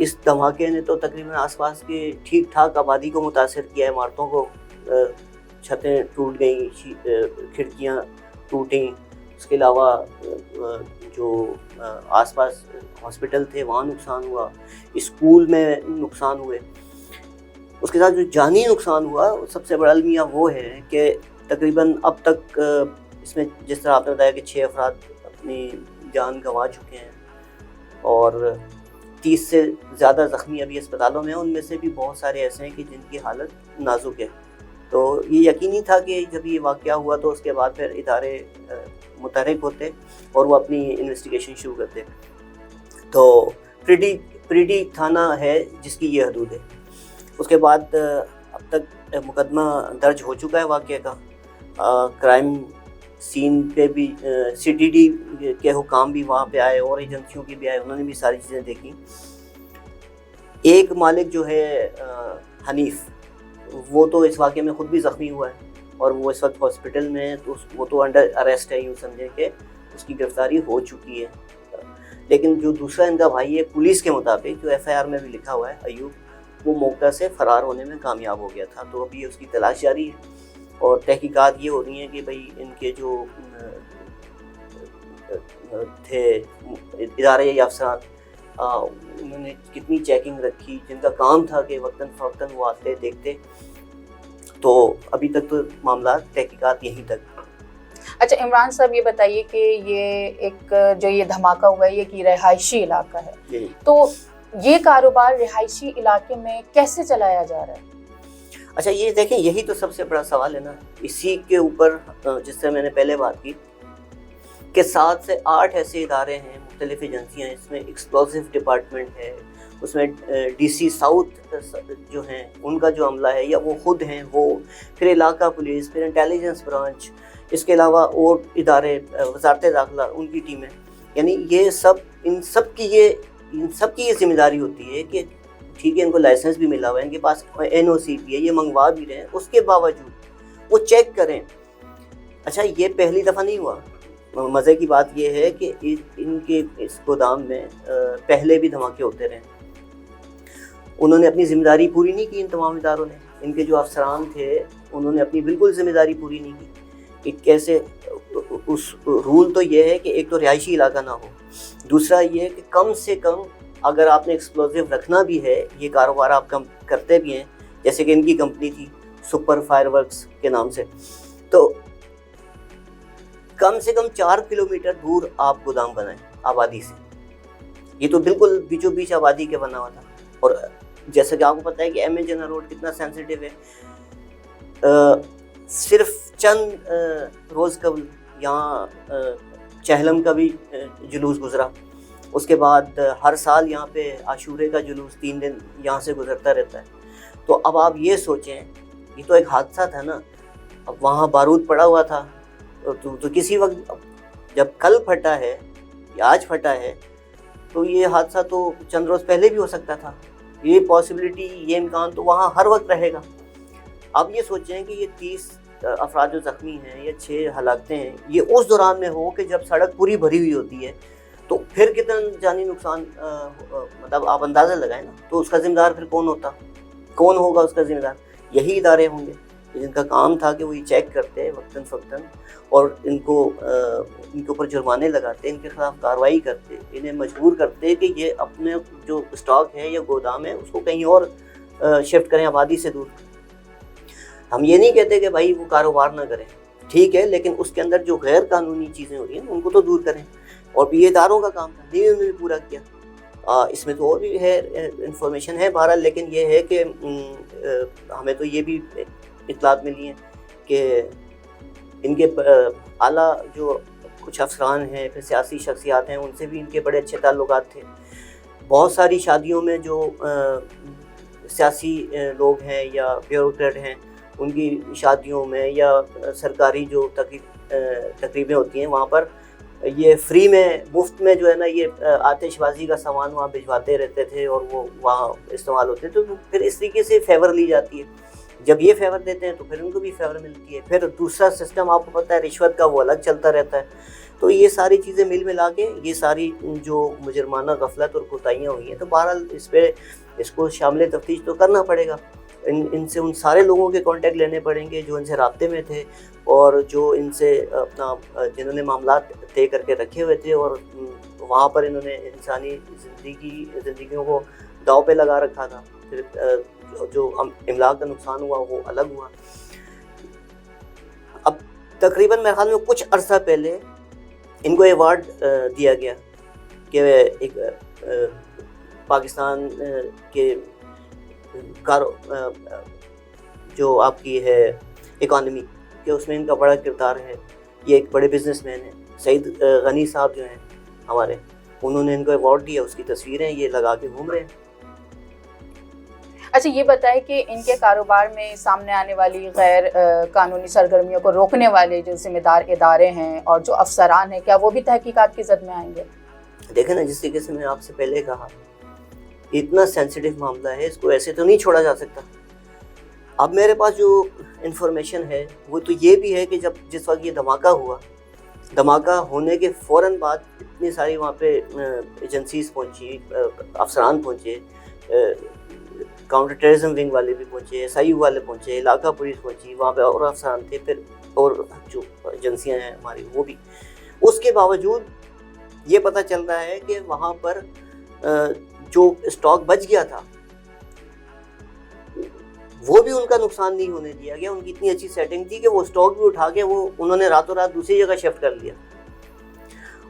اس دھماکے نے تو تقریباً آس پاس کے ٹھیک ٹھاک آبادی کو متاثر کیا ہے. عمارتوں کو چھتیں ٹوٹ گئیں, کھڑکیاں ٹوٹیں. اس کے علاوہ جو آس پاس ہاسپٹل تھے وہاں نقصان ہوا, اسکول میں نقصان ہوئے. اس کے ساتھ جو جانی نقصان ہوا سب سے بڑا المیہ وہ ہے کہ تقریباً اب تک اس میں جس طرح آپ نے بتایا کہ 6 افراد اپنی جان گنوا چکے ہیں اور 30 سے زیادہ زخمی ابھی اسپتالوں میں ہیں. ان میں سے بھی بہت سارے ایسے ہیں کہ جن کی حالت نازک ہے. تو یہ یقینی تھا کہ جب یہ واقعہ ہوا تو اس کے بعد پھر ادارے متحرک ہوتے اور وہ اپنی انویسٹیگیشن شروع کرتے. تو پریڈی تھانہ ہے جس کی یہ حدود ہے. اس کے بعد اب تک مقدمہ درج ہو چکا ہے واقعے کا. کرائم سین پہ بھی CTD کے حکام بھی وہاں پہ آئے اور ایجنسیوں کی بھی آئے, انہوں نے بھی ساری چیزیں دیکھی. ایک مالک جو ہے حنیف, وہ تو اس واقعے میں خود بھی زخمی ہوا ہے اور وہ اس وقت ہاسپٹل میں ہے. تو وہ تو انڈر اریسٹ ہے, یوں سمجھیں کہ اس کی گرفتاری ہو چکی ہے. لیکن جو دوسرا ان کا بھائی ہے, پولیس کے مطابق جو FIR میں بھی لکھا ہوا ہے, ایوب, وہ موقع سے فرار ہونے میں کامیاب ہو گیا تھا. تو ابھی اس کی تلاش جاری ہے اور تحقیقات یہ ہو رہی ہیں کہ بھئی ان کے جو تھے ادارے یا افسران, انہوں نے کتنی چیکنگ رکھی, جن کا کام تھا کہ وقتاً فوقتاً وہ آتے دیکھتے. تو ابھی تک تو معاملات تحقیقات یہیں تک. اچھا عمران صاحب یہ بتائیے کہ یہ ایک جو یہ دھماکہ ہوا ہے یہ کہ رہائشی علاقہ ہے, تو یہ کاروبار رہائشی علاقے میں کیسے چلایا جا رہا ہے؟ اچھا یہ دیکھیں, یہی تو سب سے بڑا سوال ہے نا. اسی کے اوپر جس سے میں نے پہلے بات کی کہ 7 سے 8 ایسے ادارے ہیں, مختلف ایجنسیاں ہیں. اس میں ایکسپلوسیو ڈپارٹمنٹ ہے, اس میں DC ساؤتھ جو ہیں ان کا جو عملہ ہے یا وہ خود ہیں وہ, پھر علاقہ پولیس, پھر انٹیلیجنس برانچ, اس کے علاوہ اور ادارے, وزارت داخلہ ان کی ٹیمیں. یعنی یہ سب ان سب کی یہ ذمہ داری ہوتی ہے کہ ٹھیک ہے ان کو لائسنس بھی ملا ہوا ہے, ان کے پاس NOC بھی ہے, یہ منگوا بھی رہے ہیں, اس کے باوجود وہ چیک کریں. اچھا یہ پہلی دفعہ نہیں ہوا. مزے کی بات یہ ہے کہ ان کے اس گودام میں پہلے بھی دھماکے ہوتے رہے. انہوں نے اپنی ذمہ داری پوری نہیں کی ان تمام اداروں نے. ان کے جو افسران تھے انہوں نے اپنی بالکل ذمہ داری پوری نہیں کی کہ کیسے. اس رول تو یہ ہے کہ ایک تو رہائشی علاقہ نہ ہو, دوسرا یہ کہ کم سے کم اگر آپ نے ایکسپلوزیو رکھنا بھی ہے, یہ کاروبار آپ کم کرتے بھی ہیں, جیسے کہ ان کی کمپنی تھی سپر فائر ورکس کے نام سے, تو کم سے کم 4 کلومیٹر دور آپ گودام بنائیں آبادی سے. یہ تو بالکل بیچوں بیچ آبادی کے بنا ہوا تھا. اور جیسا کہ آپ کو پتہ ہے کہ MA جنرل روڈ کتنا سینسیٹیو ہے. صرف چند روز قبل یہاں چہلم کا بھی جلوس گزرا. اس کے بعد ہر سال یہاں پہ عاشورے کا جلوس 3 دن یہاں سے گزرتا رہتا ہے. تو اب آپ یہ سوچیں, یہ تو ایک حادثہ تھا نا. اب وہاں بارود پڑا ہوا تھا تو کسی وقت جب کل پھٹا ہے یا آج پھٹا ہے تو یہ حادثہ تو چند روز پہلے بھی ہو سکتا تھا. یہ پاسبلٹی, یہ امکان تو وہاں ہر وقت رہے گا. اب یہ سوچیں کہ یہ 30 افراد جو زخمی ہیں یا 6 ہلاکتیں ہیں, یہ اس دوران میں ہو کہ جب سڑک پوری بھری ہوئی ہوتی ہے, تو پھر کتنا جانی نقصان, مطلب آپ اندازہ لگائیں نا. تو اس کا ذمہ دار پھر کون ہوگا اس کا ذمہ دار؟ یہی ادارے ہوں گے جن کا کام تھا کہ وہ یہ چیک کرتے وقتاً فوقتاً اور ان کے اوپر جرمانے لگاتے, ان کے خلاف کارروائی کرتے, انہیں مجبور کرتے کہ یہ اپنے جو اسٹاک ہے یا گودام ہے اس کو کہیں اور شفٹ کریں آبادی سے دور. ہم یہ نہیں کہتے کہ بھائی وہ کاروبار نہ کریں, ٹھیک ہے, لیکن اس کے اندر جو غیر قانونی چیزیں ہو رہی ہیں ان کو تو دور کریں. اور یہ اداروں کا کام تھا, نہیں انہوں نے پورا کیا. اس میں تو اور بھی ہے انفارمیشن ہے بہرحال, لیکن یہ ہے کہ ہمیں تو یہ بھی اطلاعات ملی ہیں کہ ان کے اعلیٰ جو کچھ افسران ہیں, پھر سیاسی شخصیات ہیں, ان سے بھی ان کے بڑے اچھے تعلقات تھے. بہت ساری شادیوں میں جو سیاسی لوگ ہیں یا بیوروکریٹ ہیں, ان کی شادیوں میں یا سرکاری جو تقریبیں ہوتی ہیں وہاں پر یہ فری میں, مفت میں جو ہے نا یہ آتش بازی کا سامان وہاں بھجواتے رہتے تھے اور وہ وہاں استعمال ہوتے تھے. تو پھر اس طریقے سے فیور لی جاتی ہے. جب یہ فیور دیتے ہیں تو پھر ان کو بھی فیور ملتی ہے. پھر دوسرا سسٹم آپ کو پتہ ہے رشوت کا, وہ الگ چلتا رہتا ہے. تو یہ ساری چیزیں مل ملا کے یہ ساری جو مجرمانہ غفلت اور کوتاہیاں ہوئی ہیں، تو بہرحال اس کو شامل تفتیش تو کرنا پڑے گا. ان سے ان سارے لوگوں کے کانٹیکٹ لینے پڑیں گے جو ان سے رابطے میں تھے اور جو ان سے اپنا جنہوں نے معاملات طے کر کے رکھے ہوئے تھے اور وہاں پر انہوں نے انسانی زندگیوں کو داؤ پہ لگا رکھا تھا. پھر جو املاک کا نقصان ہوا وہ الگ ہوا. اب تقریباً میرے خیال میں کچھ عرصہ پہلے ان کو ایوارڈ دیا گیا کہ ایک پاکستان کے جو آپ کی ہے اکانومی کہ اس میں ان کا بڑا کردار ہے. یہ ایک بڑے بزنس مین ہیں. سعید غنی صاحب جو ہیں ہمارے، انہوں نے ان کو ایوارڈ دیا. اس کی تصویریں یہ لگا کے گھوم رہے ہیں. اچھا یہ بتائیں کہ ان کے کاروبار میں سامنے آنے والی غیر قانونی سرگرمیوں کو روکنے والے جو ذمہ دار ادارے ہیں اور جو افسران ہیں، کیا وہ بھی تحقیقات کی زد میں آئیں گے؟ دیکھیں نا، جس طریقے سے میں آپ سے پہلے کہا، اتنا سینسیٹیو معاملہ ہے، اس کو ایسے تو نہیں چھوڑا جا سکتا. اب میرے پاس جو انفارمیشن ہے وہ تو یہ بھی ہے کہ جس وقت یہ دھماکہ ہونے کے فوراً بعد اتنی ساری وہاں پہ ایجنسیز پہنچی، افسران پہنچے، کاؤنٹر ٹیررزم ونگ والے بھی پہنچے، SIU والے پہنچے، علاقہ پولیس پہنچی، وہاں پہ اور افسران تھے، پھر اور جو ایجنسیاں ہیں ہماری وہ بھی. اس کے باوجود یہ پتہ چل رہا ہے کہ وہاں پر جو اسٹاک بچ گیا تھا وہ بھی ان کا نقصان نہیں ہونے دیا گیا. ان کی اتنی اچھی سیٹنگ تھی کہ وہ اسٹاک بھی اٹھا کے وہ انہوں نے راتوں رات دوسری جگہ شفٹ کر لیا.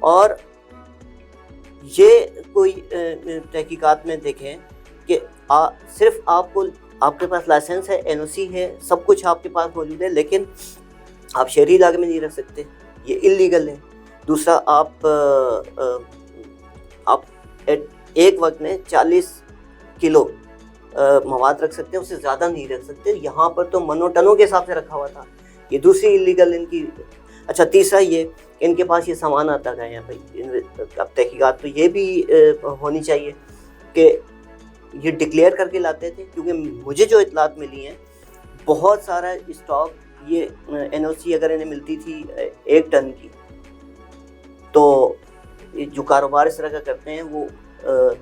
اور یہ کوئی تحقیقات میں دیکھیں کہ صرف آپ کے پاس لائسنس ہے، NOC ہے، سب کچھ آپ کے پاس موجود ہے، لیکن آپ شہری علاقے میں نہیں رکھ سکتے، یہ اللیگل ہے. دوسرا آپ ایک وقت میں 40 کلو مواد رکھ سکتے ہیں، اس سے زیادہ نہیں رکھ سکتے. یہاں پر تو منوں ٹنوں کے حساب سے رکھا ہوا تھا. یہ دوسری اللیگل ان کی. اچھا تیسرا یہ کہ ان کے پاس یہ سامان آتا گیا ہے بھائی. اب تحقیقات تو یہ بھی ہونی چاہیے کہ یہ ڈکلیئر کر کے لاتے تھے، کیونکہ مجھے جو اطلاعات ملی ہیں بہت سارا اسٹاک یہ NOC اگر انہیں ملتی تھی 1 ٹن کی، تو جو کاروبار اس طرح کا کرتے ہیں وہ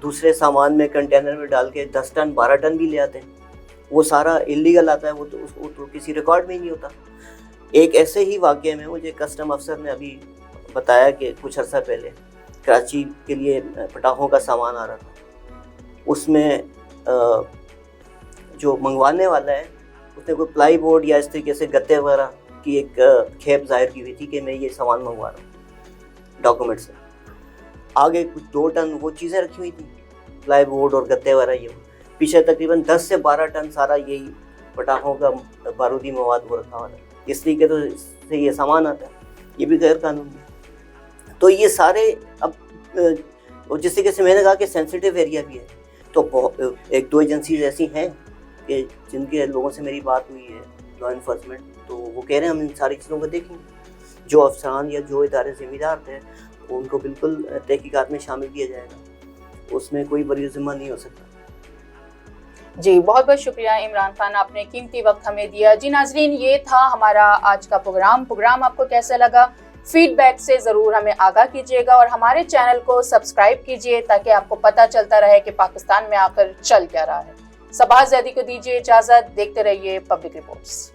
دوسرے سامان میں کنٹینر میں ڈال کے 10 ٹن 12 ٹن بھی لے آتے ہیں. وہ سارا اللیگل آتا ہے، وہ تو کسی ریکارڈ میں ہی نہیں ہوتا. ایک ایسے ہی واقعے میں مجھے کسٹم افسر نے ابھی بتایا کہ کچھ عرصہ پہلے کراچی کے لیے پٹاخوں کا سامان آ رہا تھا. اس میں جو منگوانے والا ہے اس نے کوئی پلائی بورڈ یا اس طریقے سے گتے وغیرہ کی ایک کھیپ ظاہر کی ہوئی تھی کہ میں یہ سامان منگوا رہا ہوں ڈاکومنٹ سے. آگے کچھ 2 ٹن وہ چیزیں رکھی ہوئی تھیں، پلائی بورڈ اور گتے وغیرہ. یہ پیچھے تقریباً 10 سے 12 ٹن سارا یہی پٹاخوں کا بارودی مواد وہ رکھا ہوا تھا. اس طریقے سے یہ سامان آتا ہے، یہ بھی غیر قانونی. تو یہ سارے اب جس طریقے سے میں نے کہا کہ سینسیٹیو ایریا بھی ہے، تو 1-2 ایجنسیز ایسی ہیں کہ جن کے لوگوں سے میری بات ہوئی ہے، لا انفورسمنٹ، تو وہ کہہ رہے ہیں ہم ان ساری چیزوں کو دیکھیں گے. جو افسران یا جو ادارے ذمہ دار تھے ان کو بالکل تحقیقات میں شامل کیا جائے گا. اس میں کوئی بری ذمہ نہیں ہو سکتا. جی بہت بہت شکریہ عمران خان، آپ نے قیمتی وقت ہمیں دیا. جی ناظرین، یہ تھا ہمارا آج کا پروگرام آپ کو کیسا لگا فیڈ بیک سے ضرور ہمیں آگاہ کیجیے گا، اور ہمارے چینل کو سبسکرائب کیجیے تاکہ آپ کو پتہ چلتا رہے کہ پاکستان میں آخر چل کیا رہا ہے. صباح زیدی کو دیجیے اجازت. دیکھتے رہیے پبلک رپورٹس.